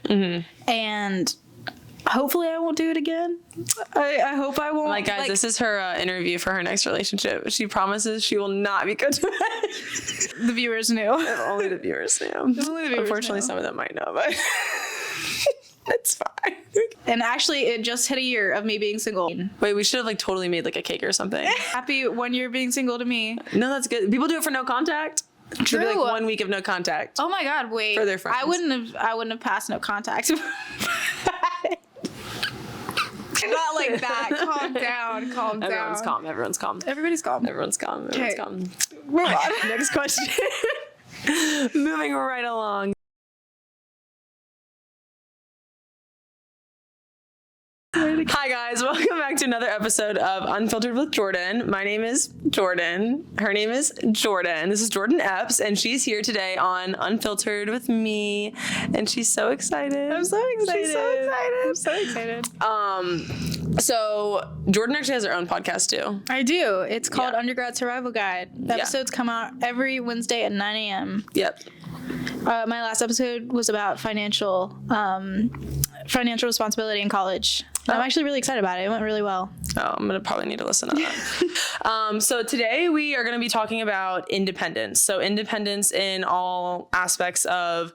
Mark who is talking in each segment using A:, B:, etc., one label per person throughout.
A: And hopefully I won't do it again. I hope I won't.
B: Like, guys, this is her interview for her next relationship. She promises she will not be good to it.
A: The viewers knew.
B: Only the viewers knew. Unfortunately, some of them might know, but it's fine.
A: And actually, it just hit a year of me being single.
B: Wait, we should have like totally made like a cake or something.
A: Happy 1 year being single to me.
B: No, that's good. People do it for no contact.
A: True.
B: It'd be like 1 week of no contact.
A: Oh my God! Wait.
B: For their friends.
A: I wouldn't have passed no contact. Not like that. Calm down. Calm down.
B: Everyone's calm. Everyone's calm.
A: Everybody's calm.
B: Everyone's calm. Everyone's calm.
A: Move on. Next question.
B: Moving right along. Hi guys, welcome back to another episode of Unfiltered with Jordyn. My name is Jordyn. Her name is Jordyn. This is Jordyn Epps, and she's here today on Unfiltered with me, and she's so excited.
A: I'm so excited.
B: She's so excited.
A: I'm so excited.
B: So Jordyn actually has her own podcast too.
A: I do. It's called Undergrad Survival Guide. The episodes come out every Wednesday at 9 a.m.
B: Yep.
A: My last episode was about financial responsibility in college. I'm actually really excited about it. It went really well.
B: Oh, I'm going to probably need to listen to that. So today we are going to be talking about independence. So independence in all aspects of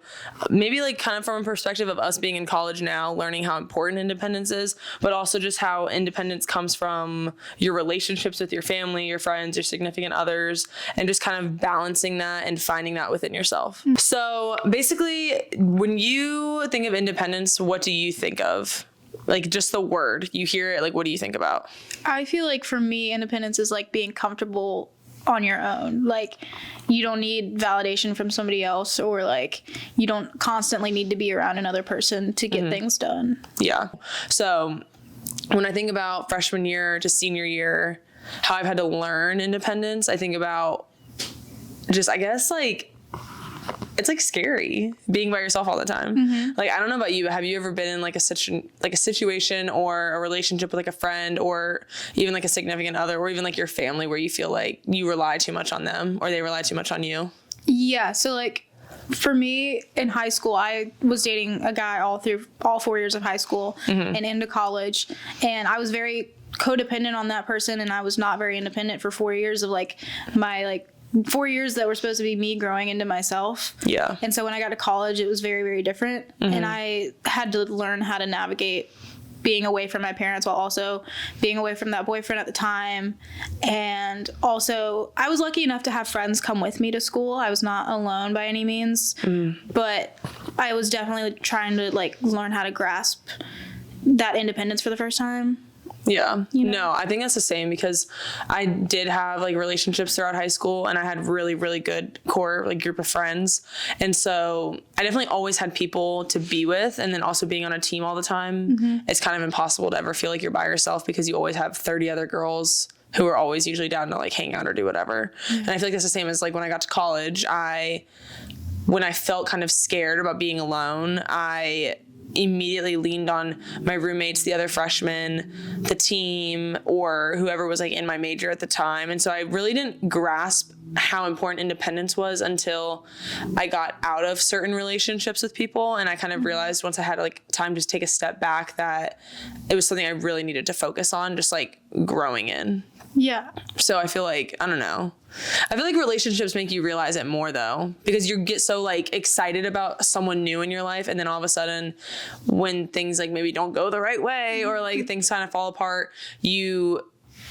B: maybe like kind of from a perspective of us being in college now, learning how important independence is, but also just how independence comes from your relationships with your family, your friends, your significant others, and just kind of balancing that and finding that within yourself. So basically, when you think of independence, what do you think of? Like just the word, you hear it, like what do you think about?
A: I feel like for me, independence is like being comfortable on your own. Like you don't need validation from somebody else, or like you don't constantly need to be around another person to get things done. Yeah.
B: So when I think about freshman year to senior year, how I've had to learn independence, I think about just, I guess like, it's like scary being by yourself all the time. Like, I don't know about you, but have you ever been in like a situation or a relationship with like a friend or even like a significant other or even like your family where you feel like you rely too much on them or they rely too much on you?
A: Yeah. So like for me in high school, I was dating a guy all 4 years of high school and into college. And I was very codependent on that person. And I was not very independent for 4 years of like my 4 years that were supposed to be me growing into myself.
B: Yeah.
A: And so when I got to college, it was very, very different. And I had to learn how to navigate being away from my parents while also being away from that boyfriend at the time. And also, I was lucky enough to have friends come with me to school. I was not alone by any means. But I was definitely trying to like learn how to grasp that independence for the first time.
B: Yeah.
A: You know?
B: No, I think that's the same because I did have like relationships throughout high school and I had really, really good core like group of friends. And so I definitely always had people to be with, and then also being on a team all the time. It's kind of impossible to ever feel like you're by yourself because you always have 30 other girls who are always usually down to like hang out or do whatever. And I feel like that's the same as like when I got to college, when I felt kind of scared about being alone, I immediately leaned on my roommates, the other freshmen, the team, or whoever was like in my major at the time. And so I really didn't grasp how important independence was until I got out of certain relationships with people. And I kind of realized once I had like time to take a step back that it was something I really needed to focus on, just like growing in.
A: Yeah.
B: So I feel like, I don't know. I feel like relationships make you realize it more though, because you get so like excited about someone new in your life. And then all of a sudden when things like maybe don't go the right way or like things kind of fall apart, you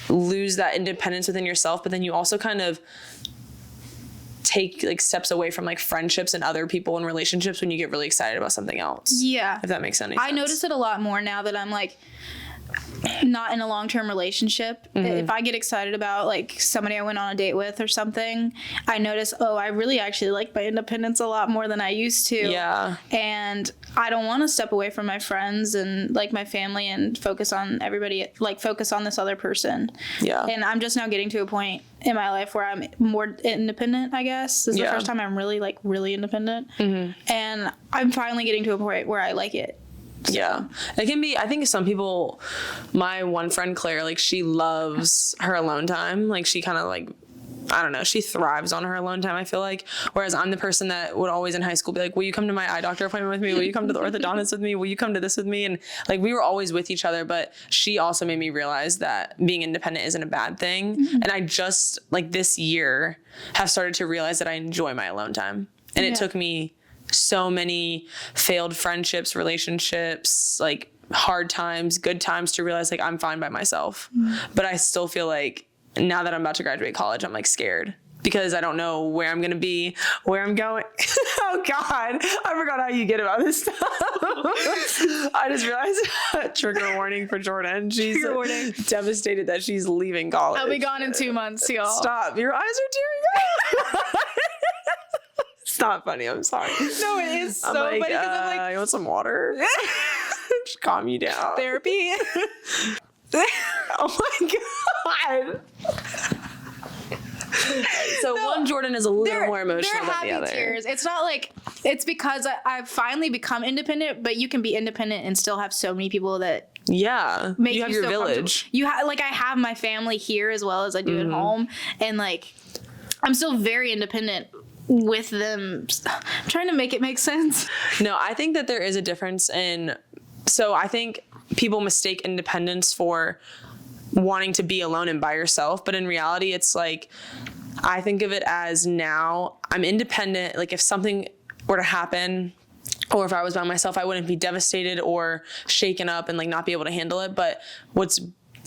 B: lose that independence within yourself. But then you also kind of take like steps away from like friendships and other people in relationships when you get really excited about something else.
A: Yeah.
B: If that makes any sense.
A: I notice it a lot more now that I'm like not in a long-term relationship. If I get excited about like somebody I went on a date with or something, I notice, oh, I really actually like my independence a lot more than I used to.
B: Yeah.
A: And I don't want to step away from my friends and like my family and focus on everybody, like focus on this other person.
B: Yeah.
A: And I'm just now getting to a point in my life where I'm more independent, I guess. This is the first time I'm really independent. And I'm finally getting to a point where I like it. So.
B: Yeah. It can be, I think some people, my one friend Claire, like she loves her alone time. Like she kind of like I don't know, she thrives on her alone time, I feel like. Whereas I'm the person that would always in high school be like, will you come to my eye doctor appointment with me? Will you come to the orthodontist with me? Will you come to this with me? And like, we were always with each other, but she also made me realize that being independent isn't a bad thing. And I just like this year have started to realize that I enjoy my alone time. And it took me so many failed friendships, relationships, like hard times, good times to realize like I'm fine by myself. But I still feel like now that I'm about to graduate college, I'm like scared because I don't know where I'm going to be, where I'm going. Oh God, I forgot how you get about this stuff. I just realized trigger warning for Jordyn. She's devastated that she's leaving college.
A: I'll be gone in 2 months, y'all.
B: Stop. Your eyes are tearing up. It's not funny. I'm sorry.
A: No, it is so funny because I'm like,
B: you want some water? Just calm you down.
A: Therapy.
B: Oh my God. So one Jordyn is a little more emotional than the other.
A: Tears. It's not like, it's because I've finally become independent, but you can be independent and still have so many people that make
B: you have your village.
A: You have like, I have my family here as well as I do at home, and like I'm still very independent with them. I'm trying to make it make sense.
B: No, I think that there is a difference so I think people mistake independence for wanting to be alone and by yourself. But in reality, it's like, I think of it as now I'm independent. Like if something were to happen or if I was by myself, I wouldn't be devastated or shaken up and like not be able to handle it. But what's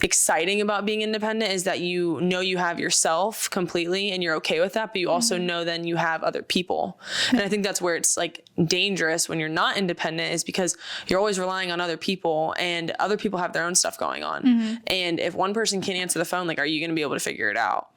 B: exciting about being independent is that you know you have yourself completely and you're okay with that, but you also know then you have other people. And I think that's where it's like dangerous when you're not independent, is because you're always relying on other people and other people have their own stuff going on. And if one person can't answer the phone, like, are you going to be able to figure it out?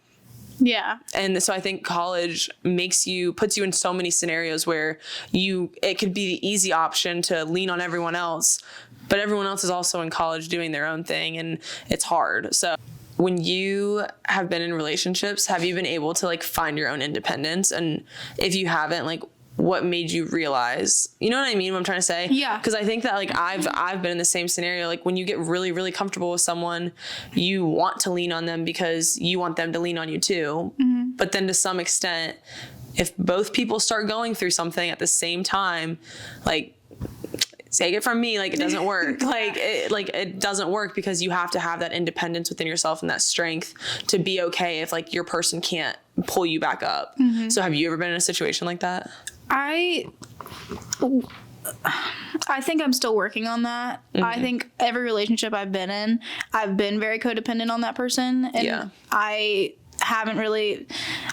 A: Yeah.
B: And so I think college puts you in so many scenarios where it could be the easy option to lean on everyone else, but everyone else is also in college doing their own thing and it's hard. So when you have been in relationships, have you been able to like find your own independence? And if you haven't, like, what made you realize, you know what I mean? What I'm trying to say?
A: Yeah.
B: Because I think that like I've been in the same scenario. Like when you get really, really comfortable with someone, you want to lean on them because you want them to lean on you too. But then to some extent, if both people start going through something at the same time, like, take it from me, like it doesn't work. It doesn't work because you have to have that independence within yourself and that strength to be okay if like your person can't pull you back up. So have you ever been in a situation like that? I
A: think I'm still working on that. I think every relationship I've been in, I've been very codependent on that person. And I haven't really,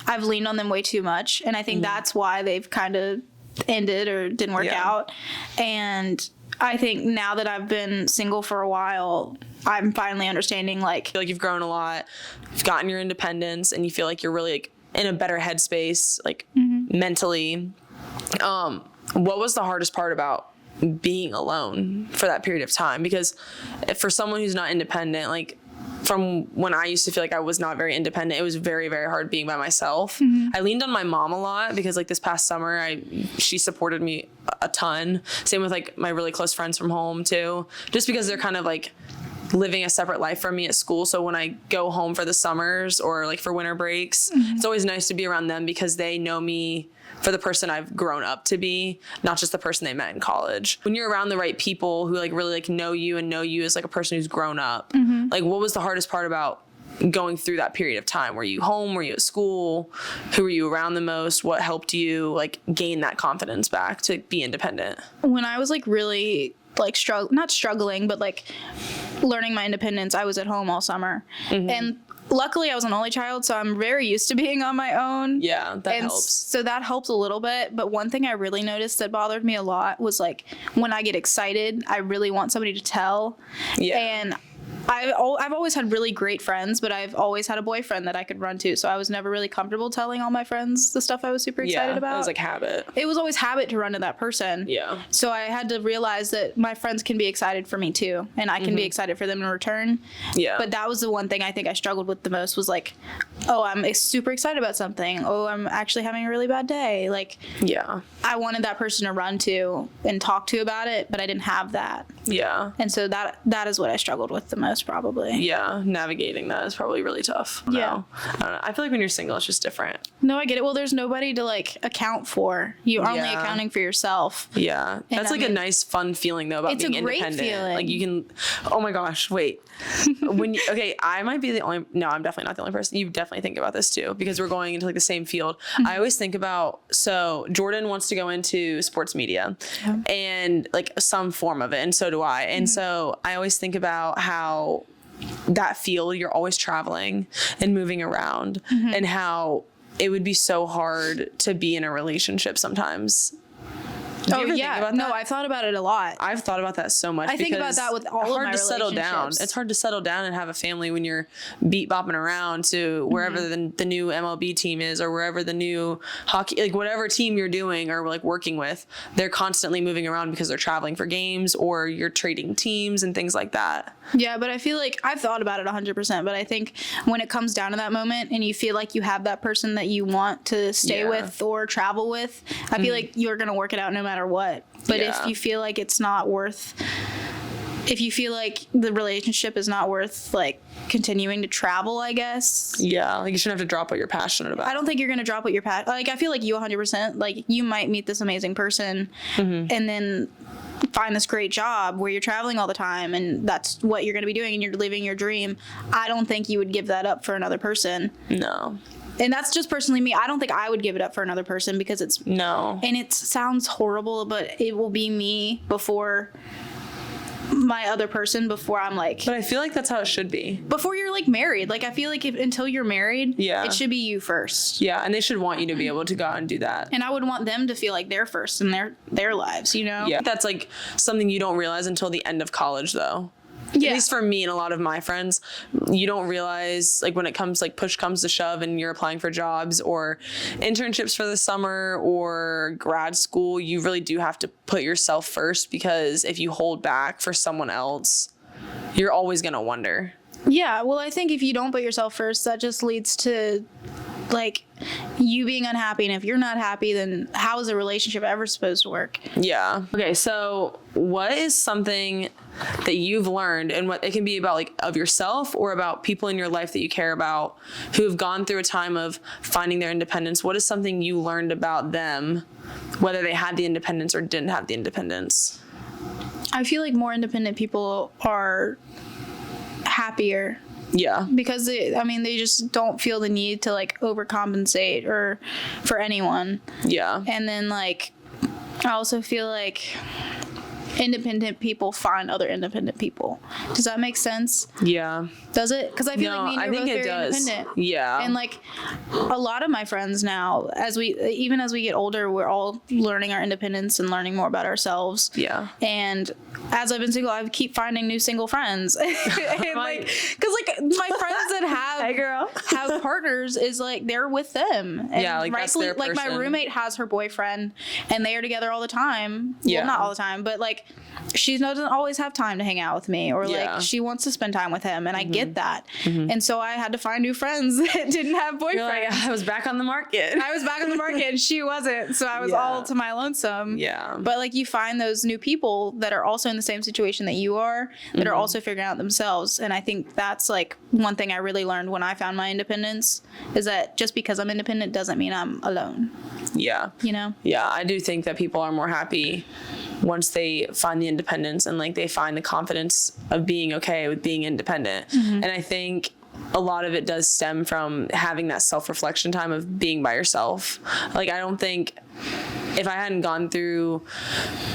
A: I've leaned on them way too much. And I think that's why they've kind of ended or didn't work out. And I think now that I've been single for a while, I'm finally understanding like,
B: I feel like you've grown a lot, you've gotten your independence, and you feel like you're really like in a better headspace, like mentally. What was the hardest part about being alone for that period of time? Because for someone who's not independent, like from when I used to feel like I was not very independent, it was very, very hard being by myself. I leaned on my mom a lot because like this past summer, she supported me a ton. Same with like my really close friends from home too, just because they're kind of like living a separate life from me at school. So when I go home for the summers or like for winter breaks, it's always nice to be around them because they know me for the person I've grown up to be, not just the person they met in college. When you're around the right people who like really like know you as like a person who's grown up, like what was the hardest part about going through that period of time? Were you home? Were you at school? Who were you around the most? What helped you like gain that confidence back to be independent?
A: When I was like really like not struggling, but like learning my independence, I was at home all summer. And luckily I was an only child, so I'm very used to being on my own.
B: Yeah, that helps.
A: So that helps a little bit. But one thing I really noticed that bothered me a lot was like when I get excited, I really want somebody to tell. Yeah. And I've always had really great friends, but I've always had a boyfriend that I could run to. So I was never really comfortable telling all my friends the stuff I was super excited about.
B: It was like habit.
A: It was always habit to run to that person. Yeah. So I had to realize that my friends can be excited for me too, and I can be excited for them in return. Yeah. But that was the one thing I think I struggled with the most was like, oh, I'm super excited about something. Oh, I'm actually having a really bad day. Like, yeah. I wanted that person to run to and talk to about it, but I didn't have that.
B: Yeah.
A: And so that is what I struggled with the most, probably.
B: Yeah, navigating that is probably really tough.
A: Yeah.
B: I don't know. I feel like when you're single, it's just different.
A: No, I get it. Well, there's nobody to like account for. You're only accounting for yourself.
B: Yeah. That's like a nice, fun feeling though about being independent.
A: Feeling.
B: Like you can, oh my gosh, wait. I might be the only, no, I'm definitely not the only person. You definitely think about this too, because we're going into like the same field. I always think about, so Jordyn wants to go into sports media and like some form of it. And so do I. And so I always think about how that field, you're always traveling and moving around and how it would be so hard to be in a relationship sometimes. Do you ever think about that?
A: No, I've thought about it a lot.
B: I've thought about that so much.
A: I think about that with all of my relationships.
B: Settle down. It's hard to settle down and have a family when you're beat bopping around to wherever the new MLB team is, or wherever the new hockey, like whatever team you're doing or like working with. They're constantly moving around because they're traveling for games, or you're trading teams and things like that.
A: Yeah, but I feel like I've thought about it 100%, but I think when it comes down to that moment and you feel like you have that person that you want to stay with or travel with, I feel like you're going to work it out no matter what. But if you feel like it's not worth, if you feel like the relationship is not worth like continuing to travel, I guess.
B: Yeah, like you shouldn't have to drop what you're passionate about.
A: I don't think you're going to drop what you're like, I feel like you 100%, like you might meet this amazing person and then find this great job where you're traveling all the time and that's what you're going to be doing and you're living your dream. I don't think you would give that up for another person.
B: No.
A: And that's just personally me. I don't think I would give it up for another person because it's...
B: No.
A: And it sounds horrible, but it will be me before my other person, before I'm like...
B: But I feel like that's how it should be.
A: Before you're like married. Like I feel like until you're married, it should be you first.
B: Yeah, and they should want you to be able to go out and do that.
A: And I would want them to feel like they're first in their lives, you know?
B: Yeah, that's like something you don't realize until the end of college though.
A: Yeah.
B: At least for me and a lot of my friends, you don't realize like when it comes like push comes to shove and you're applying for jobs or internships for the summer or grad school, you really do have to put yourself first, because if you hold back for someone else, you're always going to wonder.
A: Yeah, well, I think if you don't put yourself first, that just leads to like you being unhappy, and if you're not happy, then how is a relationship ever supposed to work?
B: Yeah. Okay, so what is something that you've learned, and what it can be about like of yourself or about people in your life that you care about who have gone through a time of finding their independence? What is something you learned about them, whether they had the independence or didn't have the independence?
A: I feel like more independent people are happier.
B: Yeah.
A: Because they just don't feel the need to like overcompensate or for anyone.
B: Yeah.
A: And then like I also feel like independent people find other independent people. Does that make sense?
B: Yeah.
A: Does it? Because I feel like me and you're both very independent.
B: Yeah.
A: And like a lot of my friends now, even as we get older, we're all learning our independence and learning more about ourselves.
B: Yeah.
A: And as I've been single, I keep finding new single friends. And like, because like my friends that have
B: hey girl
A: have partners is like they're with them. And
B: yeah, like that's their person.
A: Like my roommate has her boyfriend, and they are together all the time.
B: Yeah.
A: Well, not all the time, but like she doesn't always have time to hang out with me, or like she wants to spend time with him, and I get that. And so I had to find new friends that didn't have boyfriends.
B: You're like, I was back on the market.
A: I was back on the market, and she wasn't. So I was all to my lonesome.
B: Yeah.
A: But like you find those new people that are also in the same situation that you are, that are also figuring out themselves. And I think that's like one thing I really learned when I found my independence, is that just because I'm independent doesn't mean I'm alone.
B: Yeah.
A: You know?
B: Yeah, I do think that people are more happy once they find the independence and like they find the confidence of being okay with being independent. And I think a lot of it does stem from having that self-reflection time of being by yourself. Like I don't think if I hadn't gone through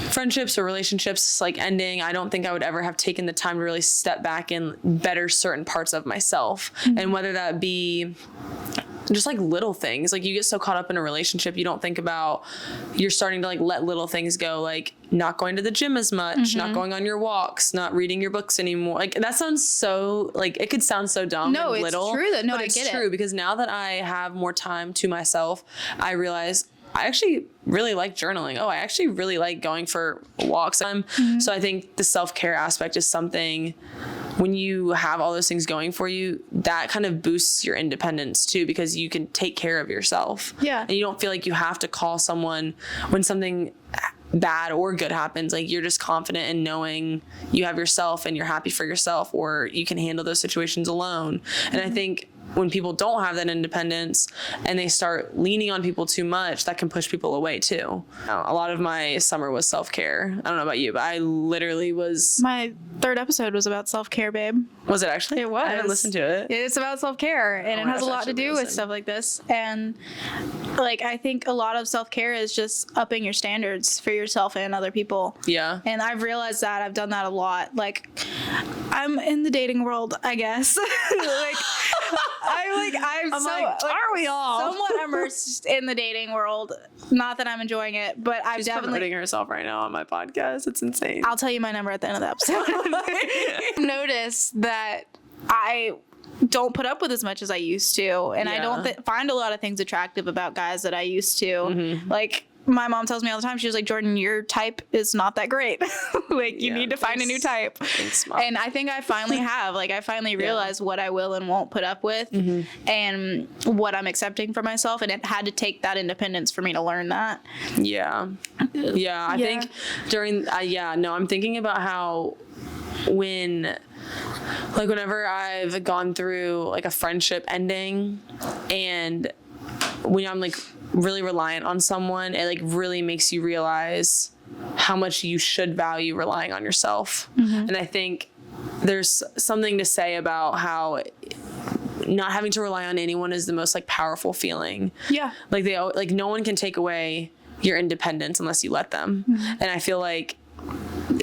B: friendships or relationships like ending, I don't think I would ever have taken the time to really step back and better certain parts of myself. And whether that be just like little things, like you get so caught up in a relationship, you don't think about, you're starting to like let little things go, like not going to the gym as much, not going on your walks, not reading your books anymore. Like that sounds so, like it could sound so dumb.
A: No,
B: and
A: it's
B: little,
A: true that, no,
B: but
A: I
B: it's
A: get
B: true
A: it.
B: Because now that I have more time to myself, I realize I actually really like journaling. Oh, I actually really like going for walks. So I think the self-care aspect is something when you have all those things going for you, that kind of boosts your independence too, because you can take care of yourself.
A: Yeah.
B: And you don't feel like you have to call someone when something bad or good happens. Like, you're just confident in knowing you have yourself and you're happy for yourself, or you can handle those situations alone. And I think when people don't have that independence and they start leaning on people too much, that can push people away too. A lot of my summer was self-care. I don't know about you, but I literally was...
A: My 3rd episode was about self-care, babe.
B: Was it actually?
A: It was.
B: I haven't listened to it.
A: It's about self-care, and it has a lot to do with stuff like this. And like, I think a lot of self-care is just upping your standards for yourself and other people.
B: Yeah.
A: And I've realized that I've done that a lot. Like, I'm in the dating world, I guess. I'm
B: are we all?
A: somewhat immersed in the dating world. Not that I'm enjoying it, but I've
B: She's
A: definitely
B: promoting herself right now on my podcast. It's insane.
A: I'll tell you my number at the end of the episode. Notice that I don't put up with as much as I used to, and I don't find a lot of things attractive about guys that I used to. Like, my mom tells me all the time, she was like, Jordyn, your type is not that great. Like, you need to find a new type.
B: Thanks, Mom.
A: And I think I finally have. Like, I finally realized what I will and won't put up with, and what I'm accepting for myself. And it had to take that independence for me to learn that.
B: Yeah. I think during, I'm thinking about how whenever I've gone through like a friendship ending, and when I'm like really reliant on someone, it like really makes you realize how much you should value relying on yourself. And I think there's something to say about how not having to rely on anyone is the most like powerful feeling. Yeah. Like no one can take away your independence unless you let them. And I feel like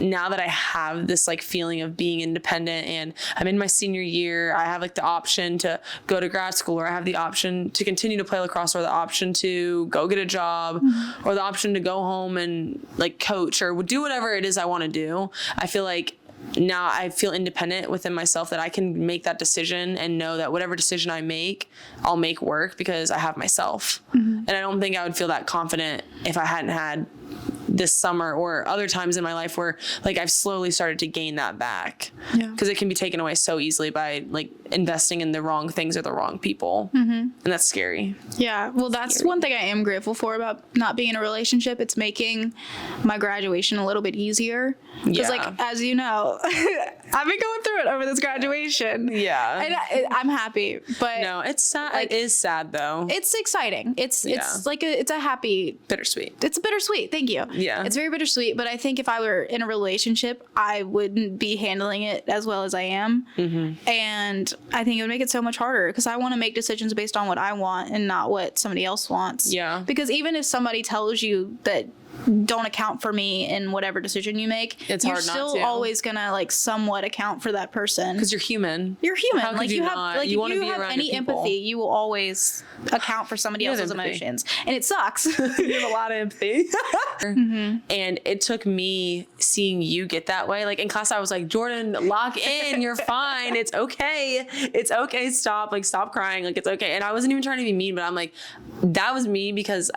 B: now that I have this like feeling of being independent, and I'm in my senior year, I have like the option to go to grad school, or I have the option to continue to play lacrosse, or the option to go get a job, or the option to go home and like coach or do whatever it is I want to do. I feel like now I feel independent within myself, that I can make that decision and know that whatever decision I make, I'll make work because I have myself. And I don't think I would feel that confident if I hadn't had this summer or other times in my life where like I've slowly started to gain that back, because it can be taken away so easily by like investing in the wrong things or the wrong people. And that's scary. Well,
A: that's one thing I am grateful for about not being in a relationship. It's making my graduation a little bit easier, because like, as you know, I've been going through it over this graduation. And I'm happy, but
B: no, it's sad. Like, it is sad though.
A: It's exciting. It's like it's a happy
B: bittersweet.
A: It's bittersweet. Thank you. It's very bittersweet, but I think if I were in a relationship, I wouldn't be handling it as well as I am. And I think it would make it so much harder, because I want to make decisions based on what I want and not what somebody else wants. Because even if somebody tells you that don't account for me in whatever decision you make,
B: it's
A: you're
B: hard
A: still
B: not to.
A: Always gonna like somewhat account for that person,
B: because you're human.
A: How like you have like,
B: you
A: if you have any empathy, you will always account for somebody else's emotions, and it sucks.
B: You have a lot of empathy. And it took me seeing you get that way. Like in class, I was like, Jordyn, lock in. You're fine. It's okay. It's okay. Stop crying. Like, it's okay. And I wasn't even trying to be mean, but I'm like, that was me because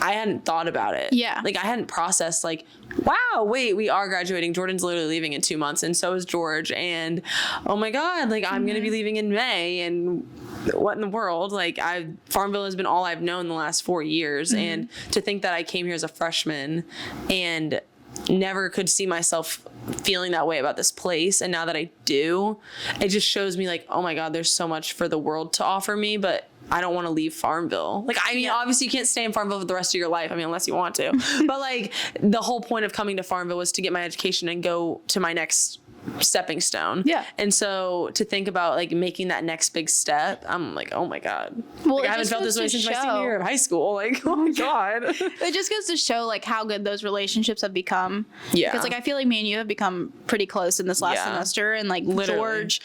B: I hadn't thought about it. Like, I hadn't processed like, wow, wait, we are graduating. Jordyn's literally leaving in 2 months, and so is George. And oh my God, like I'm gonna be leaving in May, and what in the world? Like, Farmville has been all I've known the last 4 years. And to think that I came here as a freshman and never could see myself feeling that way about this place, and now that I do, it just shows me like, oh my God, there's so much for the world to offer me, but I don't want to leave Farmville. Like, I mean, obviously you can't stay in Farmville for the rest of your life. I mean, unless you want to. But like, the whole point of coming to Farmville was to get my education and go to my next stepping stone. And so to think about like making that next big step, I'm like, oh my God. Well, like, I haven't felt this way since my senior year of high school. Like, oh my God.
A: It just goes to show like how good those relationships have become. Because like, I feel like me and you have become pretty close in this last semester, and like George,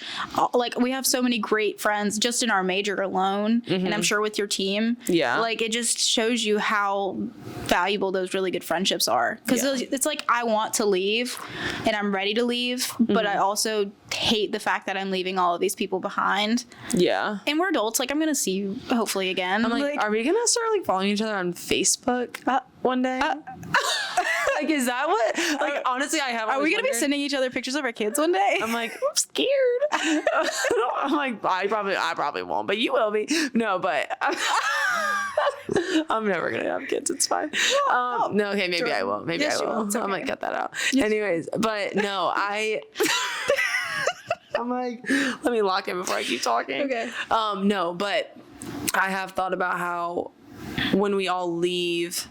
A: like we have so many great friends just in our major alone, and I'm sure with your team. Like, it just shows you how valuable those really good friendships are. Because it's like, I want to leave and I'm ready to leave, but I also hate the fact that I'm leaving all of these people behind. And we're adults. Like, I'm going to see you hopefully again.
B: I'm like, are we going to start like following each other on Facebook one day? Like, is that what? Like, honestly, I have.
A: Are we gonna be sending each other pictures of our kids one day?
B: I'm like, I'm scared. I'm like, I probably won't, but you will be. No, but I'm never gonna have kids. It's fine. No, okay, maybe I will. Maybe I will. Okay. I might cut that out. Anyways, but no, I'm like, let me lock in before I keep talking.
A: Okay.
B: No, but I have thought about how when we all leave,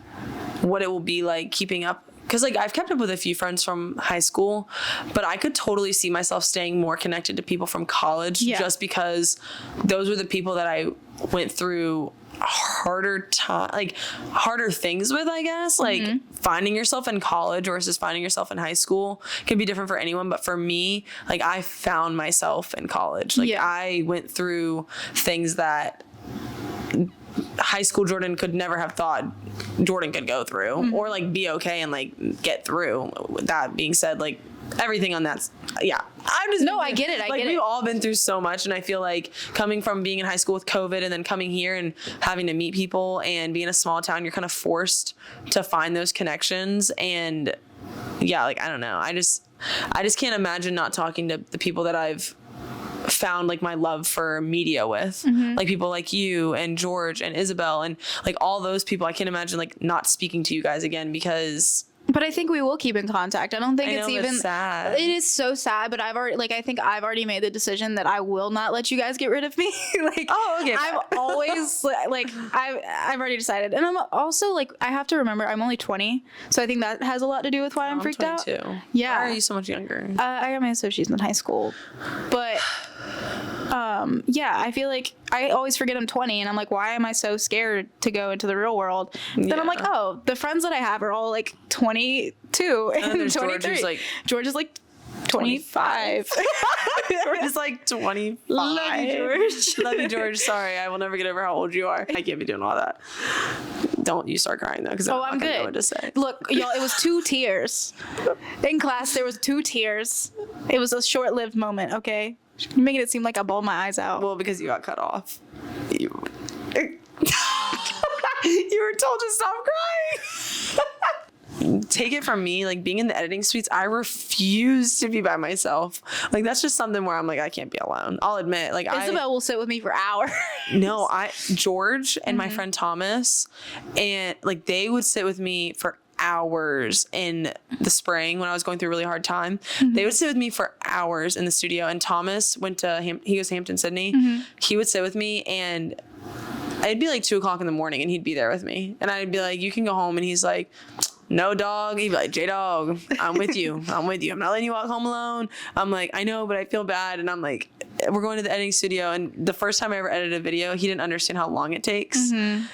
B: what it will be like keeping up. Because, like, I've kept up with a few friends from high school, but I could totally see myself staying more connected to people from college just because those were the people that I went through harder things with, I guess. Like, finding yourself in college versus finding yourself in high school can be different for anyone. But for me, like, I found myself in college. Like, I went through things that high school Jordyn could never have thought Jordyn could go through or like be okay and like get through. With that being said, like everything on that's I
A: get it.
B: We've all been through so much, and I feel like coming from being in high school with COVID and then coming here and having to meet people and being in a small town, you're kind of forced to find those connections. And like I don't know, I just can't imagine not talking to the people that I've found like my love for media with, like people like you and George and Isabel and like all those people. I can't imagine like not speaking to you guys again because.
A: But I think we will keep in contact. I don't think it's even
B: sad.
A: It is so sad, but I think I've already made the decision that I will not let you guys get rid of me. Like,
B: okay.
A: I'm always like, I've already decided. And I'm also like, I have to remember I'm only 20. So I think that has a lot to do with why I'm freaked
B: 22.
A: out. Yeah.
B: Why are you so much younger?
A: I got my associates in high school, but I feel like I always forget I'm 20 and I'm like, why am I so scared to go into the real world? Then I'm like, oh, the friends that I have are all like 22 and 23. George is like 25.
B: It's like 25.
A: Love you, George.
B: Love you, George. Sorry, I will never get over how old you are. I can't be doing all that. Don't you start crying though, because I'm good. Know what to say.
A: Look, y'all, it was 2 tears. In class, there was 2 tears. It was a short-lived moment, okay? You're making it seem like I bawled my eyes out.
B: Well, because you got cut off. You were told to stop crying. Take it from me, like being in the editing suites, I refuse to be by myself. Like that's just something where I'm like, I can't be alone. I'll admit, like
A: Isabel will sit with me for hours.
B: No, George and my friend Thomas, and like they would sit with me for hours in the spring when I was going through a really hard time. They would sit with me for hours in the studio. And Thomas went to he goes to Hampton, Sydney. He would sit with me, and it'd be like 2:00 in the morning, and he'd be there with me. And I'd be like, "You can go home." And he's like, "No, dog." He'd be like, "J-Dog, I'm with you. I'm with you. I'm not letting you walk home alone." I'm like, "I know, but I feel bad." And I'm like, we're going to the editing studio. And the first time I ever edited a video, he didn't understand how long it takes. And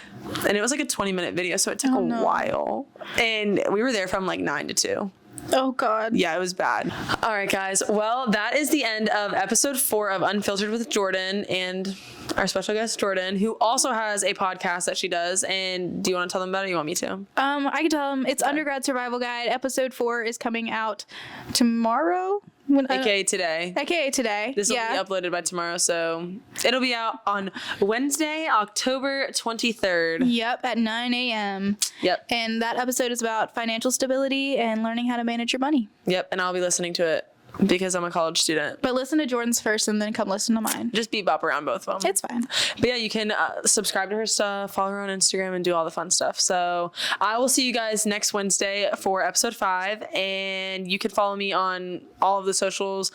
B: it was like a 20-minute video, so it took a while. And we were there from like 9 to 2.
A: Oh, God.
B: Yeah, it was bad. All right, guys. Well, that is the end of episode 4 of Unfiltered with Jordyn and our special guest, Jordyn, who also has a podcast that she does. And do you want to tell them about it or you want me to?
A: I can tell them. It's Undergrad Survival Guide. Episode 4 is coming out tomorrow.
B: AKA today.
A: AKA today.
B: This will be uploaded by tomorrow, so it'll be out on Wednesday, October 23rd.
A: Yep, at 9 a.m.
B: Yep.
A: And that episode is about financial stability and learning how to manage your money.
B: Yep, and I'll be listening to it because I'm a college student.
A: But listen to Jordyn's first and then come listen to mine.
B: Just bebop around both of them.
A: It's fine.
B: But yeah, you can subscribe to her stuff, follow her on Instagram, and do all the fun stuff. So I will see you guys next Wednesday for episode 5. And you can follow me on all of the socials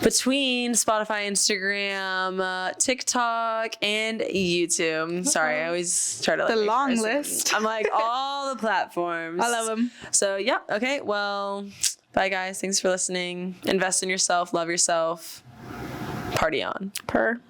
B: between Spotify, Instagram, TikTok, and YouTube. Sorry, I always try to
A: the long list.
B: I'm like all the platforms.
A: I love them.
B: So yeah, okay, well, bye guys. Thanks for listening. Invest in yourself. Love yourself. Party on.
A: Purr.